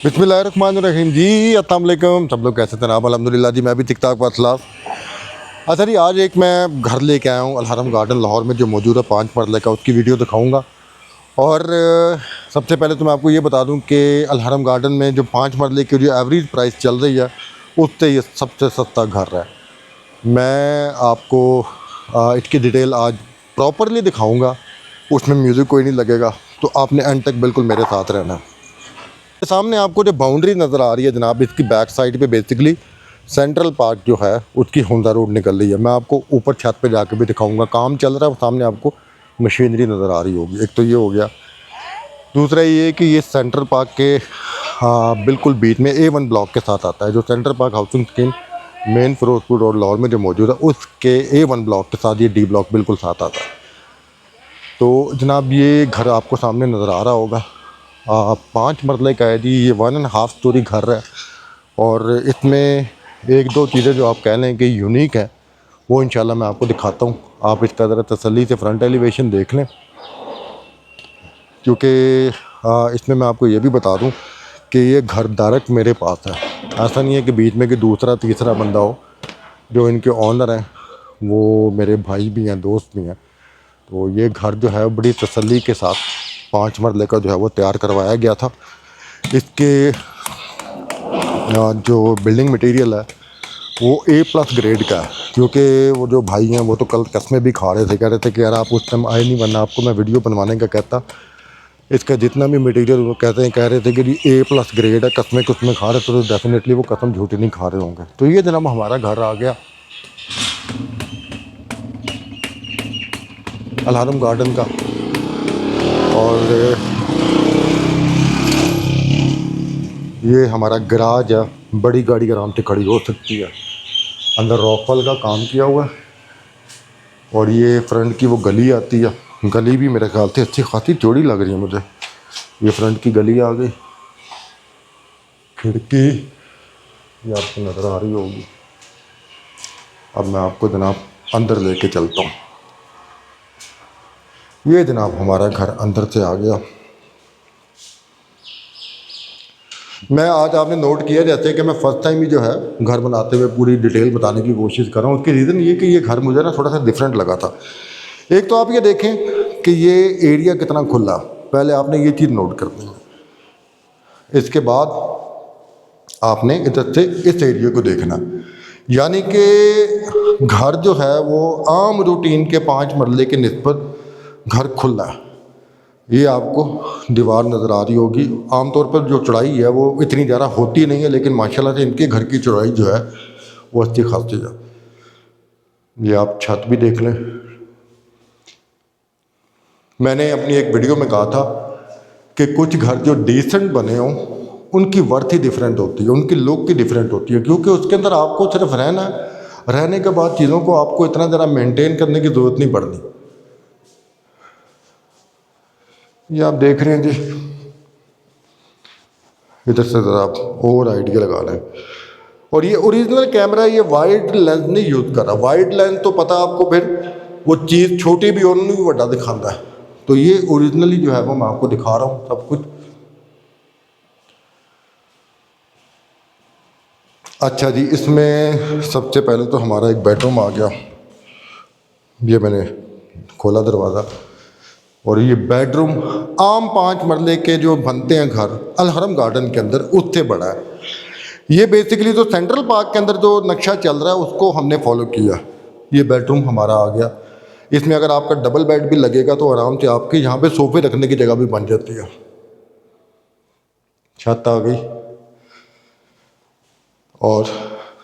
बिस्मिल्लाहिर्रहमानिर्रहीम जी। अस्सलाम वालेकुम। सब लोग कैसे थे? आप? अल्हम्दुलिल्लाह जी, मैं भी ठीक ठाक बसलाफ। अच्छा जी, आज एक मैं घर लेके आया हूँ अलहरम गार्डन लाहौर में, जो मौजूद है 5 मरले का। उसकी वीडियो दिखाऊंगा। और सबसे पहले तो मैं आपको ये बता दूं कि अलहरम गार्डन में जो 5 मरले की जो एवरेज प्राइस चल रही है, उससे ये सबसे सस्ता घर है। मैं आपको इसकी डिटेल आज प्रॉपरली दिखाऊँगा। उसमें म्यूज़िक कोई नहीं लगेगा, तो आपने एंड तक बिल्कुल मेरे साथ रहना है। सामने आपको जो बाउंड्री नज़र आ रही है जनाब, इसकी बैक साइड पे बेसिकली सेंट्रल पार्क जो है उसकी होंडा रोड निकल रही है। मैं आपको ऊपर छत पे जाके भी दिखाऊंगा, काम चल रहा है। सामने आपको मशीनरी नज़र आ रही होगी। एक तो ये हो गया। दूसरा ये कि ये सेंट्रल पार्क के बिल्कुल बीच में A1 ब्लॉक के साथ आता है। जो central park housing scheme main Firozpur road Lahore में जो मौजूद है, उसके A1 ब्लॉक के साथ ये D ब्लॉक बिल्कुल साथ आता है। तो जनाब, ये घर आपको सामने नज़र आ रहा होगा। 5 मरले का है जी। ये 1.5 स्टोरी घर है। और इसमें एक दो चीज़ें जो आप कह लें कि यूनिक है, वो इंशाल्लाह मैं आपको दिखाता हूँ। आप इसका ज़रा तसल्ली से फ्रंट एलिवेशन देख लें, क्योंकि इसमें मैं आपको ये भी बता दूँ कि ये घर डायरेक्ट मेरे पास है। ऐसा नहीं है कि बीच में कि दूसरा तीसरा बंदा हो। जो इनके ऑनर हैं वो मेरे भाई भी हैं, दोस्त भी हैं। तो ये घर जो है बड़ी तसल्ली के साथ 5 मरले का जो है वो तैयार करवाया गया था। इसके जो बिल्डिंग मटेरियल है वो A+ ग्रेड का है। क्योंकि वो जो भाई हैं वो तो कल कस्में भी खा रहे थे, कह रहे थे कि यार आप उस टाइम आए नहीं, वरना आपको मैं वीडियो बनवाने का कहता। इसका जितना भी मटेरियल वो कहते हैं, कह रहे थे कि जी A+ ग्रेड है। कस्में कुस्में खा रहे थे तो डेफिनेटली वो कसम झूठी नहीं खा रहे होंगे। तो ये जनाब हमारा घर आ गया अलहरम गार्डन का। और ये हमारा गराज है। बड़ी गाड़ी आराम से खड़ी हो सकती है। अंदर रॉकफॉल का काम किया हुआ है। और ये फ्रंट की वो गली आती है। गली भी मेरे ख्याल से अच्छी खासी चौड़ी लग रही है मुझे। ये फ्रंट की गली आ गई। खिड़की ये आपको नज़र आ रही होगी। अब मैं आपको जनाब अंदर लेके चलता हूँ। ये जनाब हमारा घर अंदर से आ गया। मैं आज आपने नोट किया जैसे कि मैं फ़र्स्ट टाइम ही जो है घर बनाते हुए पूरी डिटेल बताने की कोशिश कर रहा हूँ। उसकी रीज़न ये कि ये घर मुझे ना थोड़ा सा डिफरेंट लगा था। एक तो आप ये देखें कि ये एरिया कितना खुला। पहले आपने ये चीज़ नोट करनी है। इसके बाद आपने इधर से इस एरिया को देखना, यानी कि घर जो है वो आम रूटीन के 5 मरले के निस्बत घर खुला है। ये आपको दीवार नज़र आ रही होगी। आमतौर पर जो चौड़ाई है वो इतनी ज़्यादा होती नहीं है, लेकिन माशाल्लाह से इनके घर की चौड़ाई जो है वो अच्छी खासी है। ये आप छत भी देख लें। मैंने अपनी एक वीडियो में कहा था कि कुछ घर जो डिसेंट बने हों उनकी वर्थ ही डिफरेंट होती है, उनकी लुक की डिफरेंट होती है। क्योंकि उसके अंदर आपको सिर्फ रहना है, रहने के बाद चीज़ों को आपको इतना ज़रा मेंटेन करने की ज़रूरत नहीं पड़ती। ये आप देख रहे हैं जी। इधर से ज़रा आप और आइडिया लगा लें। और ये ओरिजिनल कैमरा, ये वाइड लेंस नहीं यूज़ कर रहा। वाइड लेंस तो पता आपको फिर वो चीज़ छोटी भी और उन्होंने भी बड़ा दिखाता है। तो ये ओरिजिनली जो है वो मैं आपको दिखा रहा हूँ सब कुछ। अच्छा जी, इसमें सबसे पहले तो हमारा एक बेडरूम आ गया। ये मैंने खोला दरवाज़ा, और ये बेडरूम आम 5 मरले के जो बनते हैं घर अलहरम गार्डन के अंदर, उससे बड़ा है। ये बेसिकली जो सेंट्रल पार्क के अंदर जो नक्शा चल रहा है उसको हमने फॉलो किया। ये बेडरूम हमारा आ गया। इसमें अगर आपका डबल बेड भी लगेगा तो आराम से आपके यहाँ पे सोफे रखने की जगह भी बन जाती है। छत आ गई और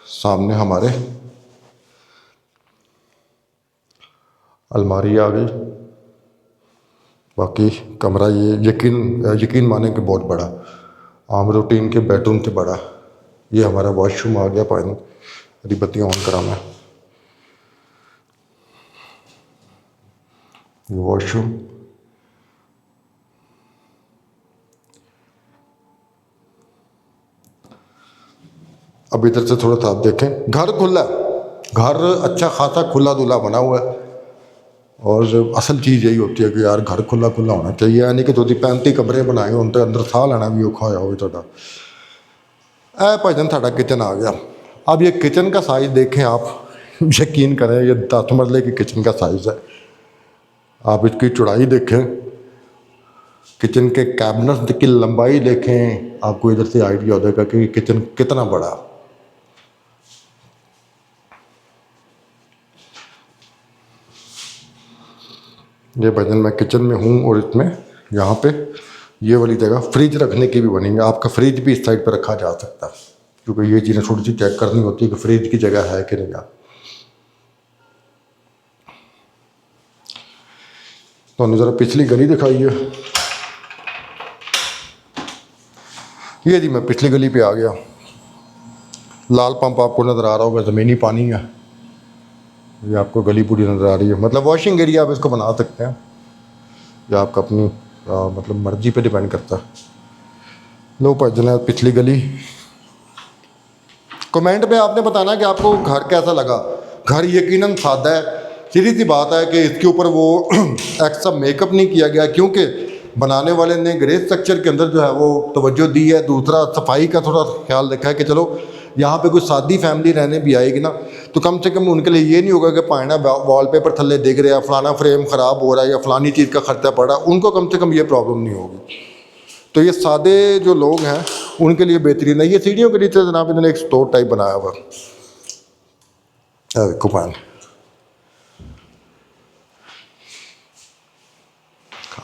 सामने हमारे अलमारी आ गई। बाकी कमरा ये यकीन माने कि बहुत बड़ा, आम रूटीन के बेडरूम से बड़ा। ये हमारा वॉशरूम आ गया। पानी अभी बत्तियाँ ऑन करा मैं। ये वॉशरूम। अब इधर से थोड़ा सा आप देखें, घर खुला है। घर अच्छा खासा खुला दुला बना हुआ है। और असल चीज़ यही होती है कि यार घर खुला खुला होना चाहिए, यानी कि जो 35 कमरे बनाए हों तो अंदर साह लेना भी औखा होया हो। ए भाईजान साडा किचन आ गया। अब ये किचन का साइज़ देखें आप, यकीन करें ये 10 मरले की किचन का साइज़ है। आप इसकी चौड़ाई देखें, किचन के कैबिनेट्स की लंबाई देखें, आपको इधर से आइडिया हो जाएगा कि किचन कितना बड़ा। ये भाईजान मैं किचन में हूँ और इसमें यहाँ पे ये वाली जगह फ्रिज रखने की भी बनी है। आपका फ्रिज भी इस साइड पर रखा जा सकता है, क्योंकि ये चीज़ें थोड़ी सी चेक करनी होती है कि फ्रिज की जगह है कि नहीं। तो ज़रा पिछली गली दिखाई है। ये जी मैं पिछली गली पे आ गया। लाल पंप आपको नज़र आ रहा होगा, ज़मीनी पानी है। ये आपको गली पूरी नज़र आ रही है, मतलब वॉशिंग एरिया आप इसको बना सकते हैं, या आपका अपनी मतलब मर्जी पे डिपेंड करता है। लो भाईजान पिछली गली। कमेंट में आपने बताना कि आपको घर कैसा लगा। घर यकीनन सादा है, सीधी सी बात है कि इसके ऊपर वो एक्स्ट्रा मेकअप नहीं किया गया, क्योंकि बनाने वाले ने ग्रे स्ट्रक्चर के अंदर जो है वो तवज्जो दी है। दूसरा सफाई का थोड़ा ख्याल रखा है कि चलो यहाँ पे कोई सादी फैमिली रहने भी आएगी ना, तो कम से कम उनके लिए ये नहीं होगा कि पाना वॉलपेपर थल्ले दिख रहा है, फलाना फ्रेम ख़राब हो रहा है या फलानी चीज़ का खर्चा पड़ रहा है, उनको कम से कम ये प्रॉब्लम नहीं होगी। तो ये सादे जो लोग हैं उनके लिए बेहतरीन है। ये सीढ़ियों के नीचे जनाब इन्होंने एक स्टोर टाइप बनाया हुआ कुपान।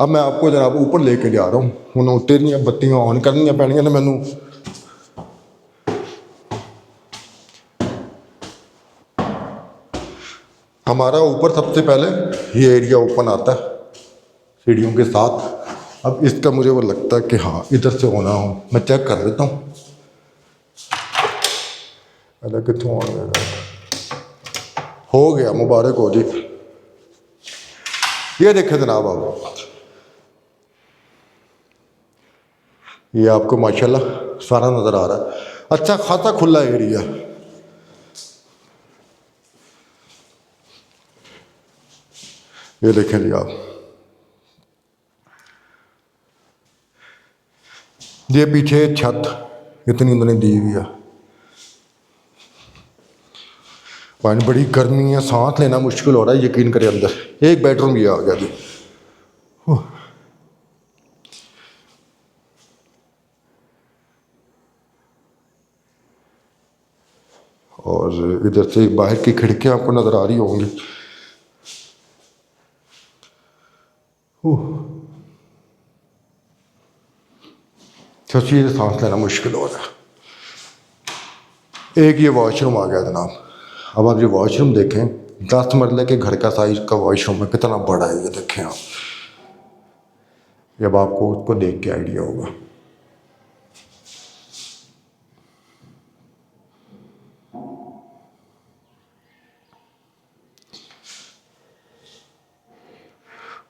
अब मैं आपको जनाब ऊपर लेके जा रहा हूँ। हूँ तेरिया बत्तियाँ ऑन करनिया पैनियां ने मैनू। हमारा ऊपर सबसे पहले ये एरिया ओपन आता है सीढ़ियों के साथ। अब इसका मुझे वो लगता है कि हाँ इधर से होना हो, मैं चेक कर लेता हूँ अलग कितों हो गया। मुबारक हो जी। ये देखें जनाब आप, ये आपको माशाल्लाह सारा नज़र आ रहा है। अच्छा खासा खुला एरिया। ये देखें जी आप, ये पीछे छत इतनी उन्होंने दी हुई है। पानी बड़ी गर्मी है, सांस लेना मुश्किल हो रहा है, यकीन करें। अंदर एक बेडरूम ये आ गया जी। और इधर से बाहर की खिड़कियां आपको नज़र आ रही होंगी। सच्ची सांस लेना मुश्किल हो रहा है। एक ये वॉशरूम आ गया जनाब। अब आप ये वॉशरूम देखें, 10 मरले के घर का साइज का वॉशरूम है, कितना बड़ा है ये देखें आप। जब आपको उसको देख के आइडिया होगा।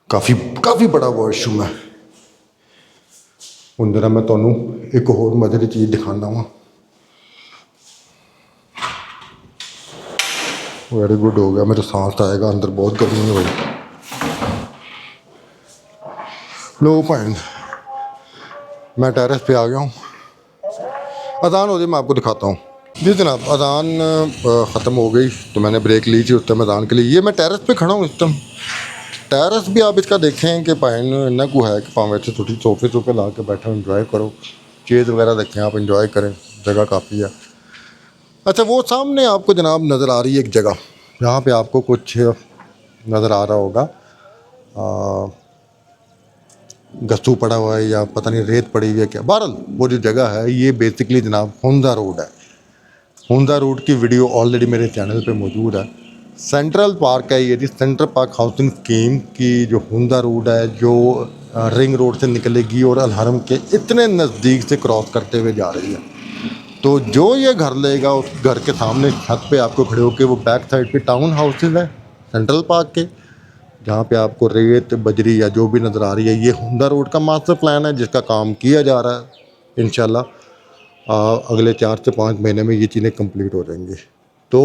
काफ़ी काफ़ी बड़ा वॉशरूम है। हूँ जरा मैं तुहानू एक होर मजे की चीज़ दिखाना वा। वेरी गुड हो गया, मेरे सांस आएगा अंदर, बहुत गर्मी हो रही। लो भैन मैं टेरेस पे आ गया हूँ। अजान हो जाए मैं आपको दिखाता हूँ। जी जनाब अजान ख़त्म हो गई तो मैंने ब्रेक ली थी उस टाइम अजान के लिए। ये मैं टेरेस पे खड़ा हूँ इस टाइम। टेरेस भी आप इसका देखें कि पाइन इन्ना को है कि पाँव से थोड़ी सोफे ला के बैठो, इंजॉय करो, चेज़ वगैरह देखें आप, इंजॉय करें, जगह काफ़ी है। अच्छा वो सामने आपको जनाब नज़र आ रही है एक जगह, जहाँ पे आपको कुछ नज़र आ रहा होगा, गस्सू पड़ा हुआ है या पता नहीं रेत पड़ी हुई है क्या। बहरहाल वो जो जगह है ये बेसिकली जनाब हुंदा रोड है। हुंदा रोड की वीडियो ऑलरेडी मेरे चैनल पे मौजूद है। सेंट्रल पार्क है ये जी, सेंट्रल पार्क हाउसिंग स्कीम की जो हुंदा रोड है, जो रिंग रोड से निकलेगी और अलहरम के इतने नज़दीक से क्रॉस करते हुए जा रही है। तो जो ये घर लेगा उस घर के सामने छत पे आपको खड़े होकर वो बैक साइड पे टाउन हाउसेज है सेंट्रल पार्क के, जहाँ पे आपको रेत बजरी या जो भी नज़र आ रही है। ये हुंदा रोड का मास्टर प्लान है जिसका काम किया जा रहा है। इंशाल्लाह अगले 4 से 5 महीने में ये चीज़ें कंप्लीट हो जाएंगी। तो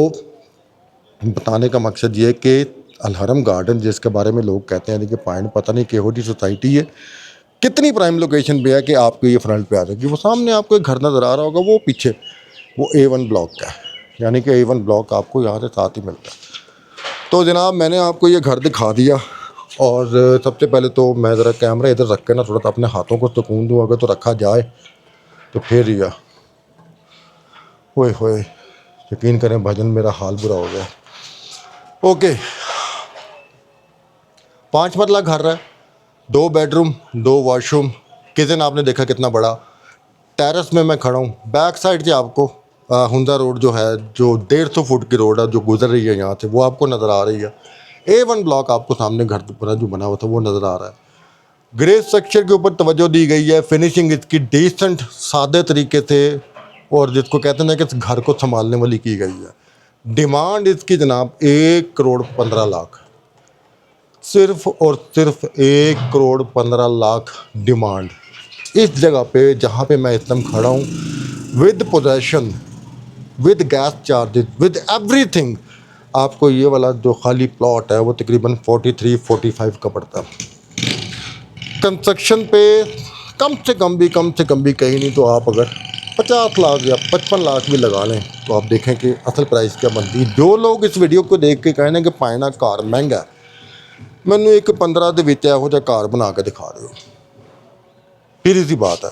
बताने का मकसद ये है कि अलहरम गार्डन जिसके बारे में लोग कहते हैं कि पॉइंट पता नहीं केहो जी सोसाइटी है, कितनी प्राइम लोकेशन पे है कि आपको ये फ्रंट पे आ जाएगी। वो सामने आपको एक घर नज़र आ रहा होगा, वो पीछे वो A1 ब्लॉक का है, यानी कि A1 ब्लॉक आपको यहाँ से साथ ही मिलता है। तो जनाब मैंने आपको ये घर दिखा दिया, और सबसे पहले तो मैं ज़रा कैमरा इधर रख के ना थोड़ा सा अपने हाथों को सुकून दूँ, अगर तो रखा जाए तो फिर या ओए होए, यकीन करें भजन मेरा हाल बुरा हो गया। ओके, 5 मरला घर है, 2 बेडरूम 2 वॉशरूम, किचन आपने देखा कितना बड़ा। टेरेस में मैं खड़ा हूँ, बैक साइड से आपको हुंदा रोड जो है, जो 150 फुट की रोड है जो गुजर रही है यहाँ से, वो आपको नज़र आ रही है। A1 ब्लॉक आपको सामने घर पूरा जो बना हुआ था वो नज़र आ रहा है। ग्रे स्ट्रक्चर के ऊपर तवज्जो दी गई है, फिनिशिंग इसकी डिसेंट सादे तरीके से, और जिसको कहते हैं कि इस घर को संभालने वाली की गई है। डिमांड इसकी जनाब 1,15,00,000, सिर्फ और सिर्फ 1,15,00,000 डिमांड इस जगह पे जहाँ पे मैं इस टाइम खड़ा हूँ, with possession, with gas charges, with everything. आपको ये वाला जो खाली प्लॉट है वो तकरीबन 43-45 का पड़ता है। कंस्ट्रक्शन पे कम से कम भी कहीं नहीं तो आप अगर 50 लाख या 55 लाख भी लगा लें तो आप देखें कि असल प्राइस क्या बनती है। जो लोग इस वीडियो को देख के कहने कि पायना कार महंगा है, मैंने एक 15 ਦੇ ਵਿੱਚ ਇਹੋ ਜਿਹਾ कार बना के दिखा रहे हो। फिर इसी बात है,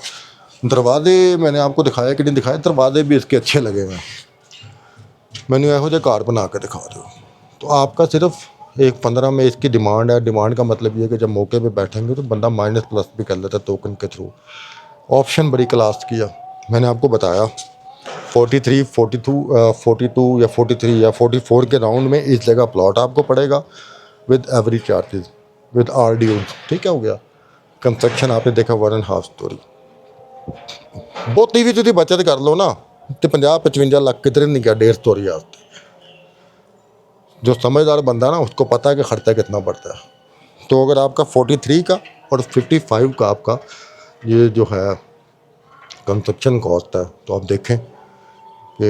दरवाजे मैंने आपको दिखाया कि नहीं दिखाया, दरवाजे भी इसके अच्छे लगे हुए हैं, मैंने ਇਹੋ ਜਿਹਾ कार बना के दिखा रहे हो। तो आपका सिर्फ 1,15 में इसकी डिमांड है। डिमांड का मतलब ये है कि जब मौके पे बैठेंगे तो बंदा माइनस प्लस भी कर लेता है टोकन के थ्रू। ऑप्शन बड़ी क्लास किया, मैंने आपको बताया 43, 42 या 43 या 44 के राउंड में इस जगह प्लॉट आपको पड़ेगा, with every charges, with R D. ठीक है, हो गया। कंस्ट्रक्शन आपने देखा 1.5 स्टोरी। बहुत भी तुम बचत कर लो ना तो 50-55 लाख किधर नहीं गया 1.5 स्टोरी आस्ते। जो समझदार बंदा ना उसको पता है कि खर्चा कितना पड़ता है। तो अगर आपका 43 का और 55 का आपका ये जो है कंस्ट्रक्शन कॉस्ट है, तो आप देखें कि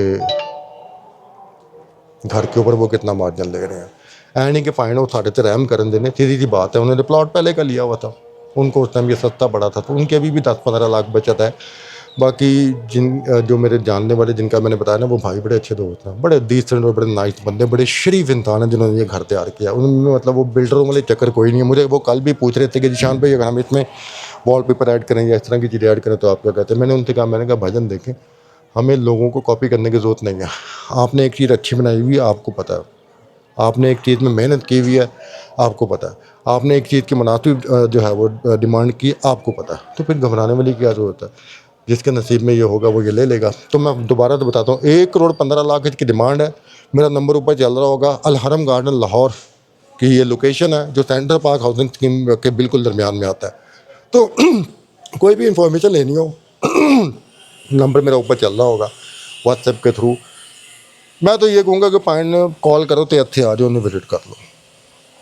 घर के ऊपर वो कितना मार्जिन ले रहे हैं। ऐ नहीं कि फाइन वो साढ़े से रहम करन देने, सीधी सी बात है, उन्होंने प्लॉट पहले का लिया हुआ था, उनको उस टाइम ये सस्ता पड़ा था, तो उनकी अभी भी 10-15 लाख बचत है। बाकी जो मेरे जानने वाले जिनका मैंने बताया ना, वो भाई बड़े अच्छे दोस्त हैं, बड़े डिसेंट और बड़े नाइस बंदे, बड़े शरीफ इंसान हैं जिन्होंने ये घर तैयार किया। उन्होंने मतलब वो बिल्डरों वाले चक्कर कोई नहीं है। मुझे वो कल भी पूछ रहे थे कि जिशान भाई अगर हम इसमें वॉलपेपर ऐड करें या इस तरह की चीज़ें ऐड करें तो आप क्या कहते हैं। मैंने उनसे कहा, मैंने कहा भजन देखें, हमें लोगों को कॉपी करने की ज़रूरत नहीं है। आपने एक चीज़ अच्छी बनाई हुई है, आपको पता है, आपने एक चीज़ में मेहनत की हुई है, आपको पता है, आपने एक चीज़ की मुनासिब जो है वो डिमांड की, आपको पता है, तो फिर घबराने वाली क्या ज़रूरत है। जिसके नसीब में ये होगा वो ये ले लेगा। तो मैं दोबारा तो बताता हूँ, 1,15,00,000 इसकी डिमांड है। मेरा नंबर ऊपर चल रहा होगा। अल हरम गार्डन लाहौर की ये लोकेशन है जो सेंट्रल पार्क हाउसिंग स्कीम के बिल्कुल दरमियान में आता है। तो कोई भी इंफॉर्मेशन लेनी हो नंबर मेरा ऊपर चल रहा होगा व्हाट्सएप के थ्रू। मैं तो ये कहूँगा कि पाइन कॉल करो तो इत्थे आ जाओ, उन्हें विजिट कर लो,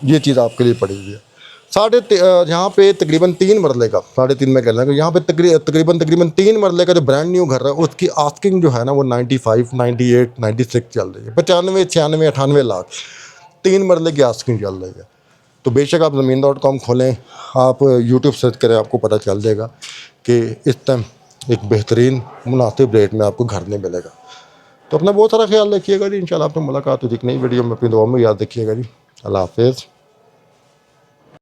ये चीज़ आपके लिए पड़ी हुई है। यहाँ पे तकरीबन 3 मरले का, 3.5 में कहना है, यहाँ पे तकरीबन 3 मरले का जो ब्रांड न्यू घर है उसकी आस्किंग जो है ना वो 95, 98, 96 चल रही है। 95, 96, 98 लाख 3 मरले की आस्किंग चल रही है। तो बेशक आप ज़मीन.com खोलें, आप यूट्यूब सर्च करें, आपको पता चल जाएगा कि इस टाइम एक बेहतरीन मुनासिब रेट में आपको घर नहीं मिलेगा। तो अपना बहुत सारा ख्याल रखिएगा जी। इंशाल्लाह आपसे मुलाकात होगी एक नई वीडियो में। अपनी दुआ में याद रखिएगा जी। अल्लाह हाफ़िज़।